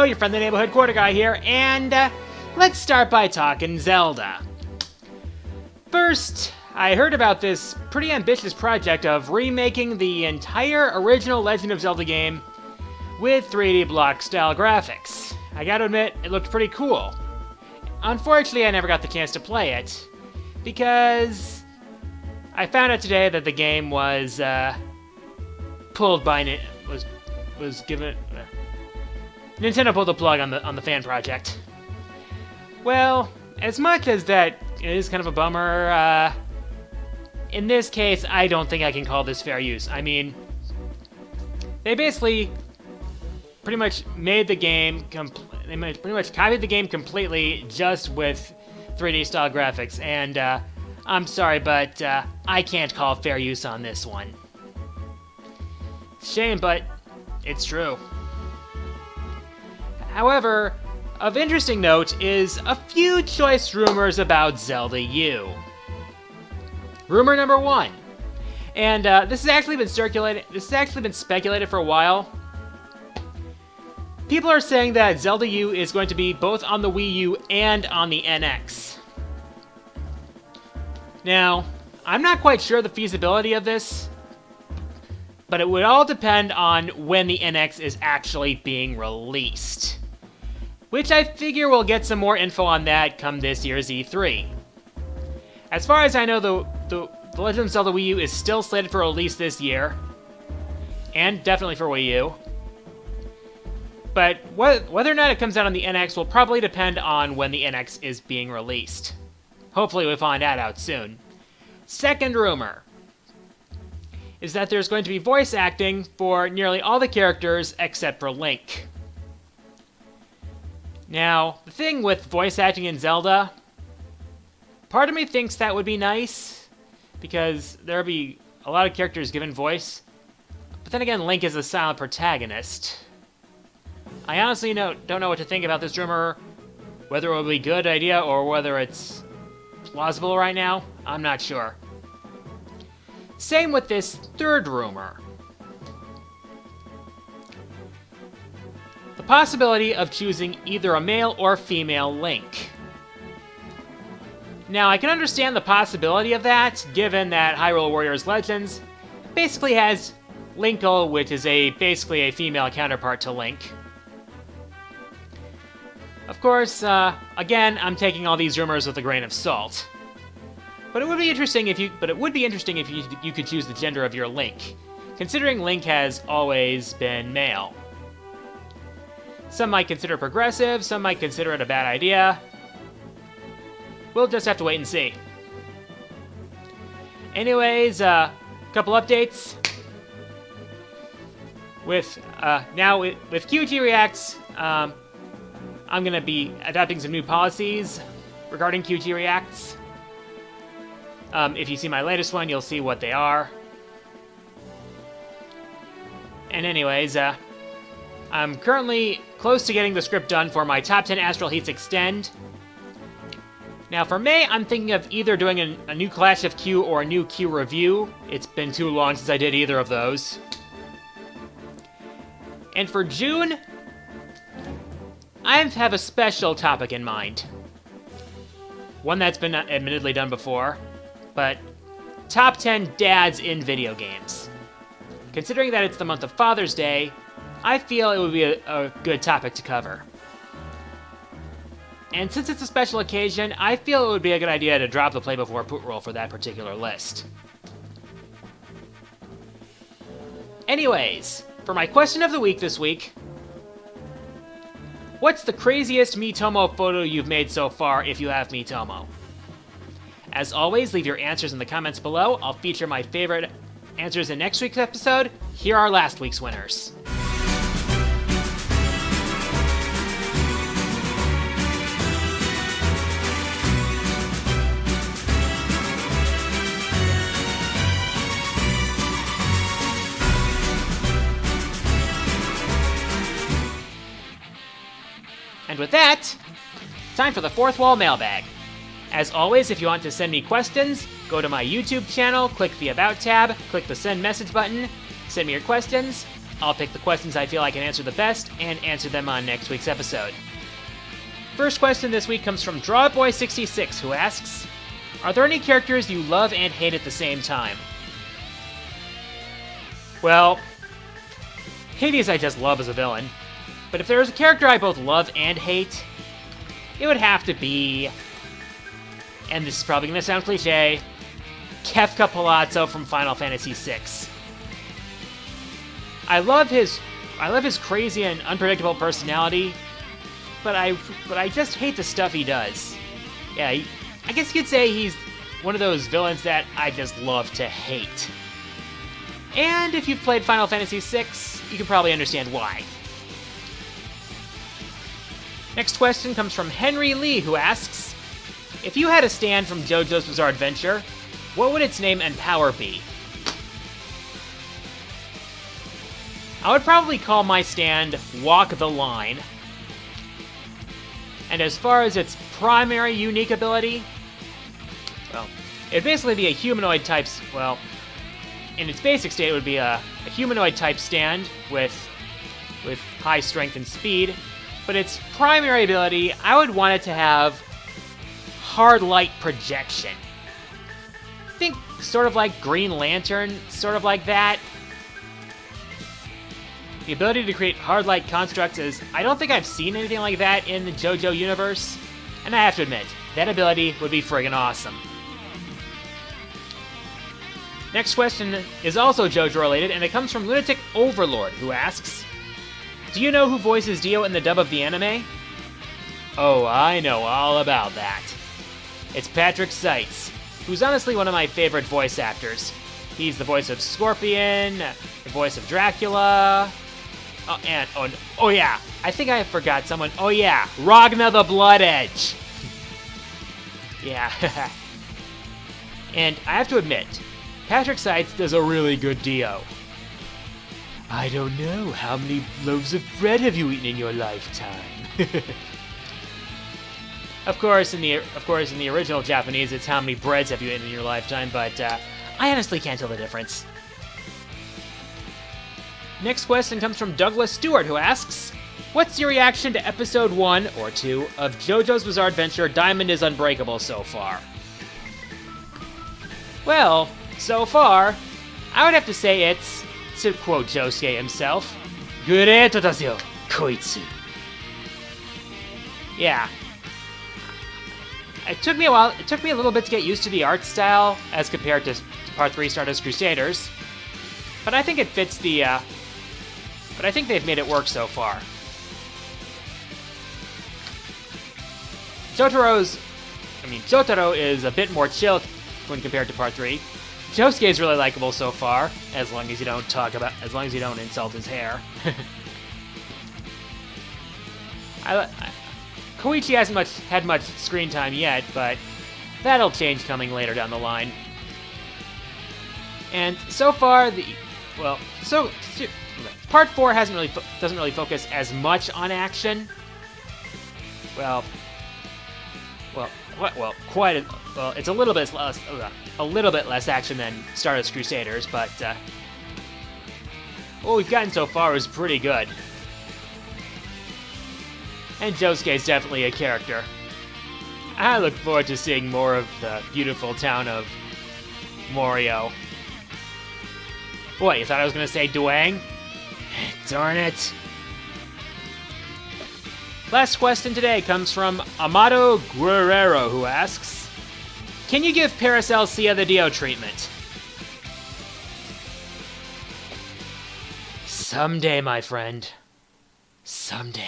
your friendly neighborhood quarter guy here, and let's start by talking Zelda. First, I heard about this pretty ambitious project of remaking the entire original Legend of Zelda game with 3D block style graphics. I gotta admit, it looked pretty cool. Unfortunately, I never got the chance to play it, because I found out today that the game was pulled by was given. Nintendo pulled the plug on the fan project. Well, as much as that is kind of a bummer, in this case, I don't think I can call this fair use. I mean, they basically pretty much made the game. They pretty much copied the game completely just with 3D style graphics, and I'm sorry, but I can't call fair use on this one. Shame, but it's true. However, of interesting note is a few choice rumors about Zelda U. Rumor number 1, and this has actually been speculated for a while. People are saying that Zelda U is going to be both on the Wii U and on the NX. Now, I'm not quite sure the feasibility of this, but it would all depend on when the NX is actually being released. Which I figure we'll get some more info on that come this year's E3. As far as I know, the Legend of Zelda Wii U is still slated for release this year, and definitely for Wii U. But whether or not it comes out on the NX will probably depend on when the NX is being released. Hopefully we'll find that out soon. Second rumor is that there's going to be voice acting for nearly all the characters except for Link. Now, the thing with voice acting in Zelda, part of me thinks that would be nice, because there'll be a lot of characters given voice, but then again, Link is a silent protagonist. I honestly don't know what to think about this rumor, whether it will be a good idea or whether it's plausible right now. I'm not sure. Same with this third rumor. The possibility of choosing either a male or female Link. Now, I can understand the possibility of that, given that Hyrule Warriors Legends basically has Linkle, which is basically a female counterpart to Link. Of course, again, I'm taking all these rumors with a grain of salt. But it would be interesting if you could choose the gender of your Link, considering Link has always been male. Some might consider it progressive, some might consider it a bad idea. We'll just have to wait and see. Anyways, couple updates. With QG Reacts, I'm going to be adopting some new policies regarding QG Reacts. If you see my latest one, you'll see what they are. And anyways, I'm currently close to getting the script done for my Top 10 Astral Heats Extend. Now for May, I'm thinking of either doing a new Clash of Q or a new Q review. It's been too long since I did either of those. And for June, I have a special topic in mind. One that's been admittedly done before, but Top 10 Dads in Video Games. Considering that it's the month of Father's Day, I feel it would be a good topic to cover. And since it's a special occasion, I feel it would be a good idea to drop the Play Before Poot rule for that particular list. Anyways, for my question of the week this week, what's the craziest Miitomo photo you've made so far if you have Miitomo? As always, leave your answers in the comments below. I'll feature my favorite answers in next week's episode. Here are last week's winners. And with that, time for the Fourth Wall Mailbag. As always, if you want to send me questions, go to my YouTube channel, click the About tab, click the Send Message button, send me your questions, I'll pick the questions I feel I can answer the best and answer them on next week's episode. First question this week comes from Drawboy66, who asks, are there any characters you love and hate at the same time? Well, Hades I just love as a villain, but if there was a character I both love and hate, it would have to be, and this is probably going to sound cliche, Kefka Palazzo from Final Fantasy VI. I love his crazy and unpredictable personality, but I just hate the stuff he does. Yeah, I guess you could say he's one of those villains that I just love to hate. And if you've played Final Fantasy VI, you can probably understand why. Next question comes from Henry Lee, who asks, if you had a stand from JoJo's Bizarre Adventure, what would its name and power be? I would probably call my stand Walk the Line. And as far as its primary unique ability, well, it'd basically be a humanoid type, well, in its basic state, it would be a humanoid type stand with high strength and speed. But its primary ability, I would want it to have hard light projection. Think sort of like Green Lantern, sort of like that. The ability to create hard light constructs is, I don't think I've seen anything like that in the JoJo universe. And I have to admit, that ability would be friggin' awesome. Next question is also JoJo related, and it comes from Lunatic Overlord, who asks, do you know who voices Dio in the dub of the anime? Oh, I know all about that. It's Patrick Seitz, who's honestly one of my favorite voice actors. He's the voice of Scorpion, the voice of Dracula, oh yeah, I think I forgot someone. Oh yeah, Ragna the Blood Edge. Yeah. And I have to admit, Patrick Seitz does a really good Dio. I don't know, how many loaves of bread have you eaten in your lifetime? Of course, in the original Japanese, it's how many breads have you eaten in your lifetime, but I honestly can't tell the difference. Next question comes from Douglas Stewart, who asks, what's your reaction to episode 1 or 2 of JoJo's Bizarre Adventure Diamond is Unbreakable so far? Well, so far, I would have to say it's, to quote Josuke himself, Great desu, koitsu. Yeah. It took me a little bit to get used to the art style as compared to Part 3 Stardust Crusaders. But I think it fits the, but I think they've made it work so far. Jotaro is a bit more chill when compared to Part 3. Josuke is really likable so far, as long as you don't insult his hair. Koichi hasn't had much screen time yet, but that'll change coming later down the line. And so far, Part 4 doesn't really focus as much on action. It's a little bit less action than Stardust Crusaders, but what we've gotten so far is pretty good. And Josuke is definitely a character. I look forward to seeing more of the beautiful town of Morio. What, you thought I was going to say Duang? Darn it. Last question today comes from Amado Guerrero, who asks, can you give Paracelsia the Dio treatment? Someday, my friend. Someday.